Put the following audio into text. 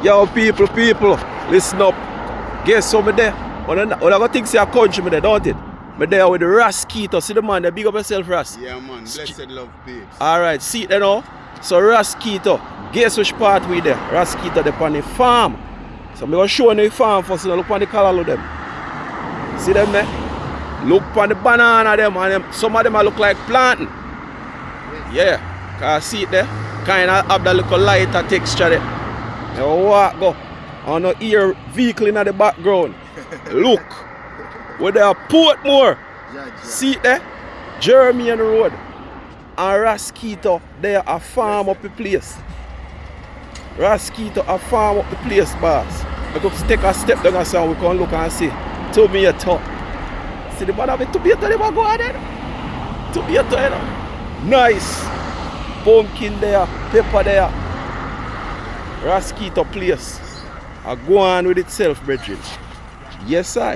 Yo, people, listen up. Guess what me there? When I go think say a country me there, don't it? Me there with the Ras Keeto. See the man, they big up yourself, Ras. Yeah, man. Blessed love, babes. Alright, see it there now. So Ras Keeto, guess which part we there? Ras Keeto they on the farm. So I'm gonna show you the farm first. You know, look on the color of them. See them there? Look on the banana them, and them, some of them look like planting. Yeah, cause see it there? Kinda have that little lighter texture there. You walk go. I no hear vehicle in the background. Look. Where they are Portmore. See it there? Jeremy on the road. And Ras Keeto, they are a farm up the place. Ras Keeto a farm up the place, boss. We could take a step down and we can look and see. Tomato. See the man have a tomato, they will go on there. Tomato, you know. Nice. Pumpkin there, pepper there. Ras Keeto place. I go on with itself, brethren. Yes, I.